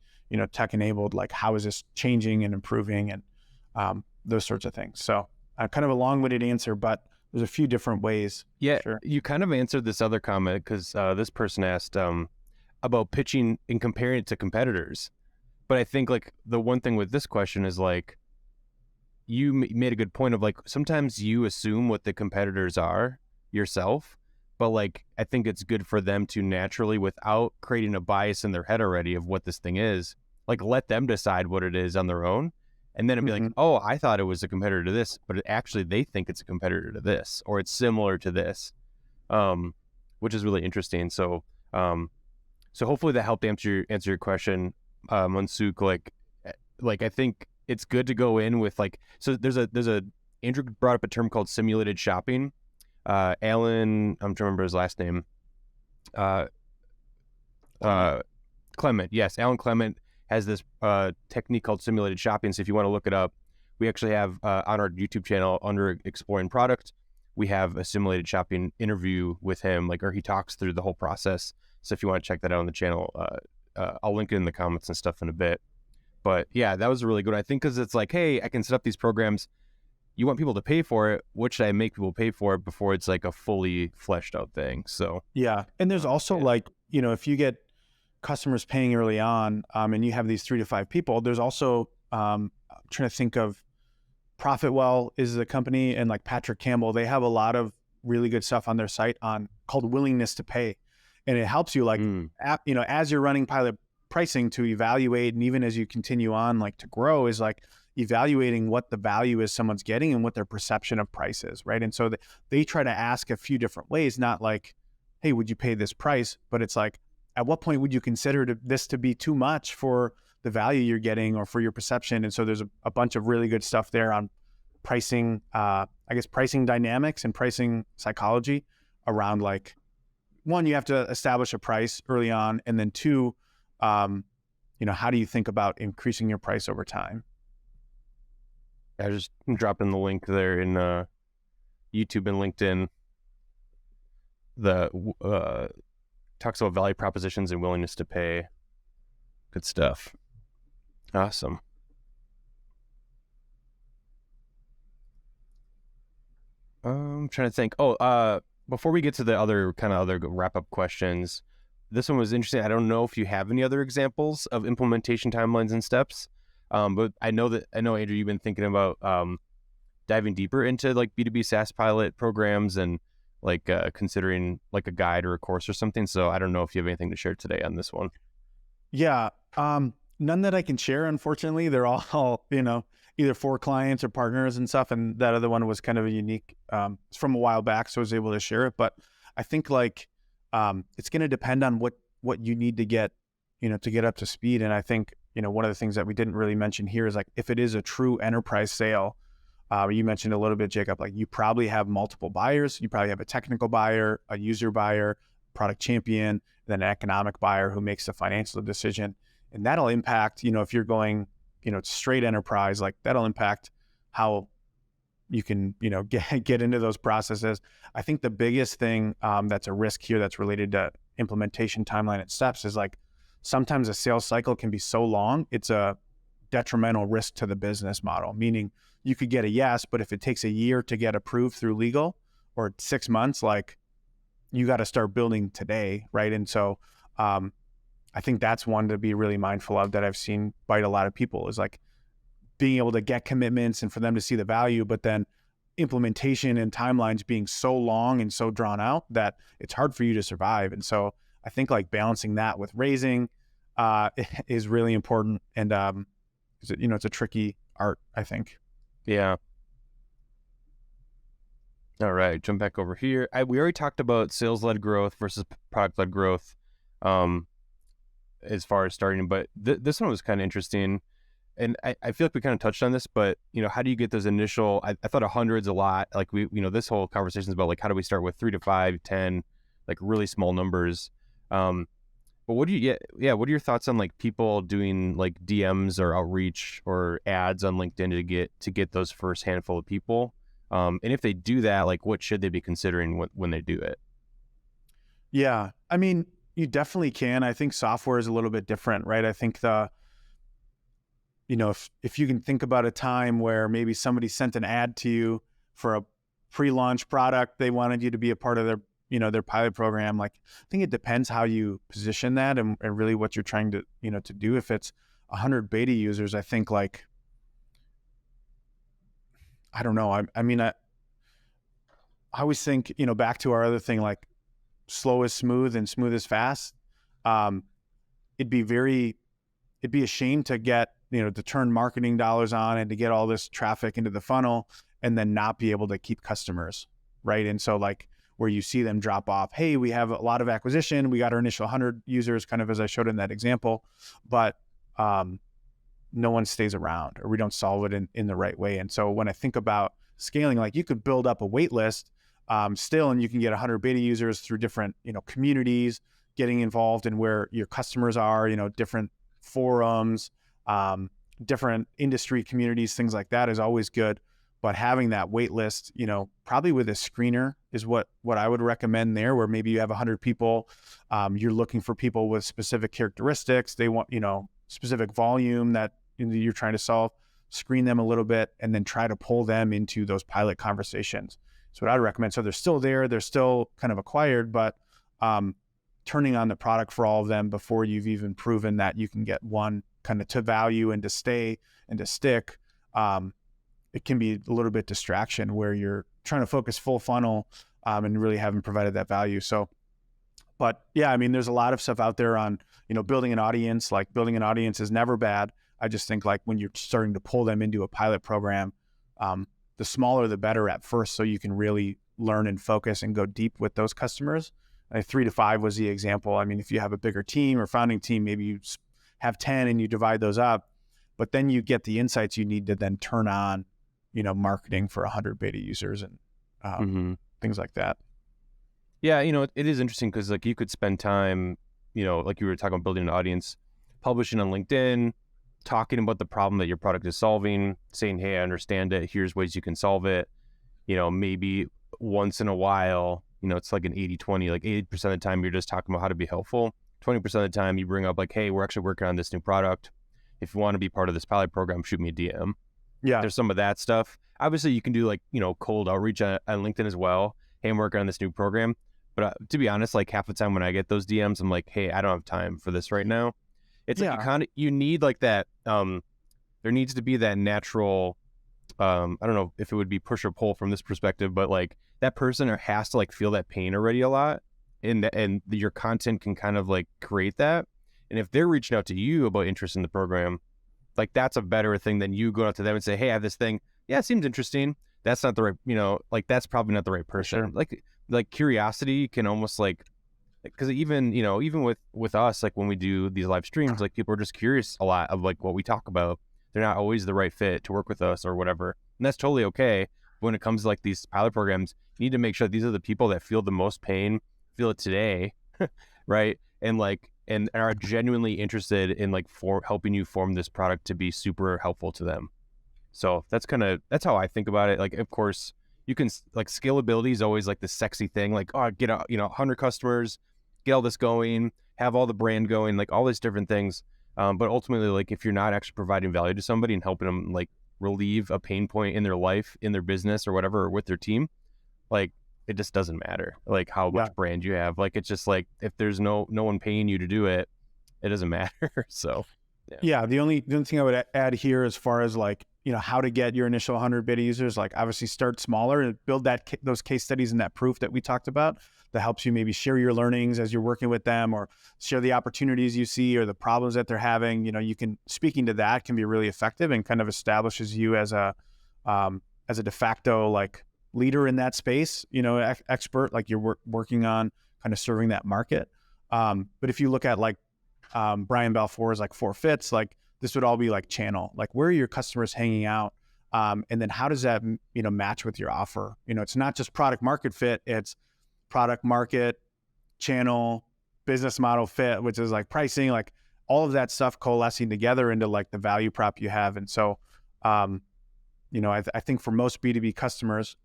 tech enabled. Like, how is this changing and improving, and those sorts of things. So kind of a long-winded answer, but there's a few different ways. Yeah, sure. You kind of answered this other comment because this person asked about pitching and comparing it to competitors. But I think like the one thing with this question is like, you made a good point of like, sometimes you assume what the competitors are yourself, but like, I think it's good for them to naturally, without creating a bias in their head already of what this thing is, like let them decide what it is on their own. And then it'd be like, oh, I thought it was a competitor to this, but actually they think it's a competitor to this, or it's similar to this, which is really interesting. So, so hopefully that helped answer your question, Mansuk. Like I think it's good to go in with like, so there's a Andrew brought up a term called simulated shopping. Alan, I'm trying to remember his last name. Clement. Yes, Alan Clement has this technique called simulated shopping. So if you want to look it up, we actually have on our YouTube channel under Exploring Product, we have a simulated shopping interview with him, or he talks through the whole process. So if you want to check that out on the channel, I'll link it in the comments and stuff in a bit. But yeah, that was really good. I think because it's like, hey, I can set up these programs. You want people to pay for it. What should I make people pay for it before it's like a fully fleshed out thing? So yeah, and there's also like, if you get customers paying early on, and you have these 3 to 5 people, there's also I'm trying to think of Profitwell is the company, and like Patrick Campbell, they have a lot of really good stuff on their site called willingness to pay, and it helps you like as you're running pilot pricing to evaluate, and even as you continue on like to grow, is like evaluating what the value is someone's getting and what their perception of price is, right? And so they try to ask a few different ways, not like, hey, would you pay this price? But it's like, at what point would you consider this to be too much for the value you're getting or for your perception? And so there's a bunch of really good stuff there on pricing I guess, pricing dynamics and pricing psychology around like, one, you have to establish a price early on, and then two, how do you think about increasing your price over time? I just dropping the link there in YouTube and LinkedIn. The talks about value propositions and willingness to pay. Good stuff. Awesome. I'm trying to think. Before we get to the other wrap-up questions, this one was interesting. I don't know if you have any other examples of implementation timelines and steps, but I know, Andrew, you've been thinking about diving deeper into like B2B SaaS pilot programs and like considering like a guide or a course or something. So I don't know if you have anything to share today on this one. Yeah, none that I can share, unfortunately. They're all, either for clients or partners and stuff. And that other one was kind of a unique, it's from a while back, so I was able to share it. But I think like it's going to depend on what you need to get, to get up to speed. And I think, one of the things that we didn't really mention here is like, if it is a true enterprise sale, you mentioned a little bit, Jacob, like you probably have multiple buyers. You probably have a technical buyer, a user buyer, product champion, then an economic buyer who makes the financial decision. And that'll impact, if you're going, straight enterprise, like that'll impact how you can, get into those processes. I think the biggest thing that's a risk here that's related to implementation timeline and steps is like, sometimes a sales cycle can be so long, it's a detrimental risk to the business model, meaning you could get a yes, but if it takes a year to get approved through legal or 6 months, like you got to start building today, right? And so I think that's one to be really mindful of that I've seen bite a lot of people is like being able to get commitments and for them to see the value, but then implementation and timelines being so long and so drawn out that it's hard for you to survive. And so I think like balancing that with raising is really important. And it's a tricky art, I think. Yeah. All right, jump back over here. We already talked about sales-led growth versus product-led growth as far as starting, but this one was kind of interesting. And I feel like we kind of touched on this, but, how do you get those initial, I thought 100's a lot. Like this whole conversation is about like, how do we start with 3 to 5, 10, like really small numbers. But what are your thoughts on like people doing like DMs or outreach or ads on LinkedIn to get those first handful of people? And if they do that, like what should they be considering when they do it? Yeah, I mean, you definitely can. I think software is a little bit different, right? I think if you can think about a time where maybe somebody sent an ad to you for a pre-launch product, they wanted you to be a part of their pilot program. Like, I think it depends how you position that and really what you're trying to, to do. If it's 100 beta users, I think like, I don't know. I always think, back to our other thing, like slow is smooth and smooth is fast. It'd be a shame to get, to turn marketing dollars on and to get all this traffic into the funnel and then not be able to keep customers, right? And so like where you see them drop off, hey, we have a lot of acquisition, we got our initial 100 users, kind of as I showed in that example, but no one stays around or we don't solve it in the right way. And so when I think about scaling, like you could build up a wait list still, and you can get 100 beta users through different, communities, getting involved in where your customers are, different forums, different industry communities, things like that is always good. But having that wait list, probably with a screener is what I would recommend there, where maybe you have 100 people, you're looking for people with specific characteristics. They want, specific volume that you're trying to solve, screen them a little bit, and then try to pull them into those pilot conversations. So what I'd recommend, so they're still there, they're still kind of acquired, but turning on the product for all of them before you've even proven that you can get one kind of to value and to stay and to stick, it can be a little bit distraction where you're trying to focus full funnel and really haven't provided that value. So, but yeah, I mean, there's a lot of stuff out there on, building an audience. Like building an audience is never bad. I just think like when you're starting to pull them into a pilot program, the smaller the better at first, so you can really learn and focus and go deep with those customers. 3 to 5 was the example. I mean, if you have a bigger team or founding team, maybe you have 10 and you divide those up, but then you get the insights you need to then turn on, marketing for 100 beta users and things like that. Yeah, it is interesting because like you could spend time, like you were talking about building an audience, publishing on LinkedIn, talking about the problem that your product is solving, saying, hey, I understand it. Here's ways you can solve it. Maybe once in a while, it's like an 80-20, like 80% of the time you're just talking about how to be helpful. 20% of the time you bring up like, hey, we're actually working on this new product. If you want to be part of this pilot program, shoot me a DM. Yeah. There's some of that stuff. Obviously you can do like, cold outreach on LinkedIn as well. Hey, I'm working on this new program. But to be honest, like half the time when I get those DMs, I'm like, hey, I don't have time for this right now. It's like you need like that. There needs to be that natural, I don't know if it would be push or pull from this perspective, but like that person has to like feel that pain already a lot. And your content can kind of like create that. And if they're reaching out to you about interest in the program, like that's a better thing than you go out to them and say, hey, I have this thing. Yeah, it seems interesting. That's not the right, like that's probably not the right person. Sure. Like curiosity can almost like, because even with us, like when we do these live streams, like people are just curious a lot of like what we talk about. They're not always the right fit to work with us or whatever. And that's totally okay. But when it comes to like these pilot programs, you need to make sure these are the people that feel the most pain, feel it today, right? And like, and are genuinely interested in like helping you form this product to be super helpful to them. So that's how I think about it. Like, of course, you can like scalability is always like the sexy thing. Like, oh, get 100 customers, get all this going, have all the brand going, like all these different things. But ultimately, like if you're not actually providing value to somebody and helping them like relieve a pain point in their life, in their business or whatever, or with their team, like it just doesn't matter like how much brand you have. Like it's just like if there's no one paying you to do it, it doesn't matter. So the only thing I would add here as far as like how to get your initial 100 beta users, like obviously start smaller and build those case studies and that proof that we talked about that helps you maybe share your learnings as you're working with them, or share the opportunities you see or the problems that they're having. You can, speaking to that can be really effective and kind of establishes you as a de facto like leader in that space, expert, like you're working on kind of serving that market. But if you look at like Brian Balfour's like 4 fits, like this would all be like channel, like where are your customers hanging out? And then how does that, match with your offer? It's not just product market fit, it's product market, channel, business model fit, which is like pricing, like all of that stuff coalescing together into like the value prop you have. And so, I think for most B2B customers,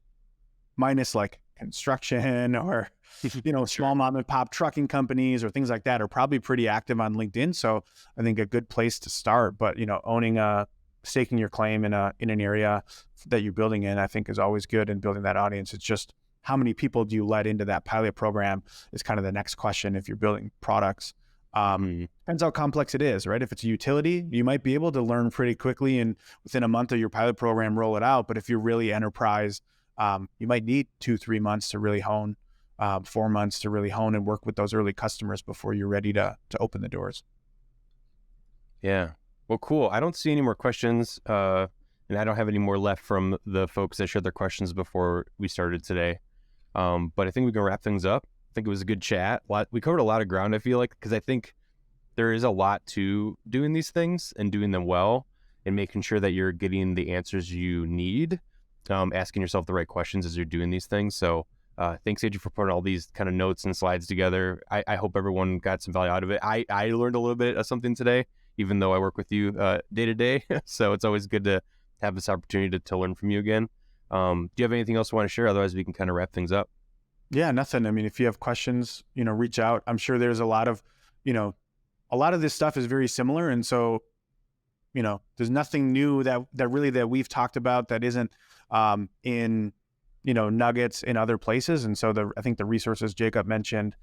minus like construction or, small mom and pop trucking companies or things like that, are probably pretty active on LinkedIn. So I think a good place to start, but staking your claim in an area that you're building in, I think is always good in building that audience. It's just how many people do you let into that pilot program is kind of the next question. If you're building products, depends how complex it is, right? If it's a utility, you might be able to learn pretty quickly and within a month of your pilot program, roll it out. But if you're really enterprise, you might need 2-3 months to really hone, 4 months to really hone and work with those early customers before you're ready to open the doors. Yeah. Well, cool. I don't see any more questions, and I don't have any more left from the folks that shared their questions before we started today. But I think we can wrap things up. I think it was a good chat. We covered a lot of ground, I feel like, because I think there is a lot to doing these things and doing them well and making sure that you're getting the answers you need, asking yourself the right questions as you're doing these things. So thanks, Adrian, for putting all these kind of notes and slides together. I hope everyone got some value out of it. I learned a little bit of something today, even though I work with you day to day. So it's always good to have this opportunity to learn from you again. Do you have anything else you want to share? Otherwise, we can kind of wrap things up. Yeah, nothing. I mean, if you have questions, reach out. I'm sure there's a lot of this stuff is very similar. And so, there's nothing new that we've talked about that isn't in, nuggets in other places. And so I think the resources Jacob mentioned,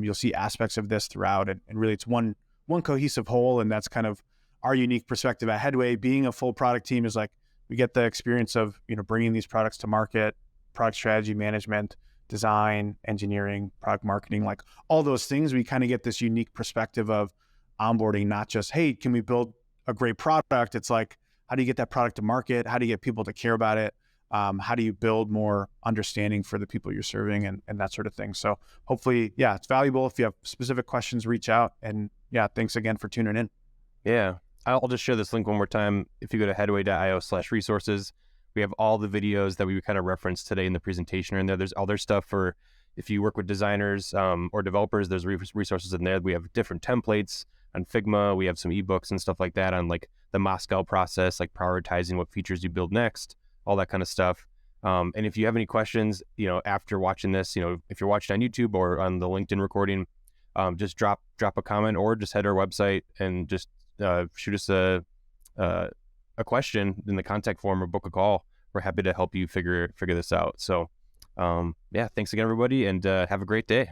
you'll see aspects of this throughout, and really it's one cohesive whole. And that's kind of our unique perspective at Headway. Being a full product team is like, we get the experience of, bringing these products to market, product strategy management, design, engineering, product marketing, like all those things. We kind of get this unique perspective of onboarding, not just, hey, can we build a great product? It's like, how do you get that product to market? How do you get people to care about it? How do you build more understanding for the people you're serving and that sort of thing? So hopefully, it's valuable. If you have specific questions, reach out. And thanks again for tuning in. Yeah. I'll just share this link one more time. If you go to headway.io/resources, We have all the videos that we kind of referenced today in the presentation are in there. There's other stuff for if you work with designers or developers, there's resources in there. We have different templates on Figma. We have some ebooks and stuff like that on like the Moscow process, like prioritizing what features you build next, all that kind of stuff. And if you have any questions, after watching this, if you're watching on YouTube or on the LinkedIn recording, just drop a comment or just head to our website and just shoot us a question in the contact form or book a call. We're happy to help you figure this out. So, yeah, thanks again, everybody, and have a great day.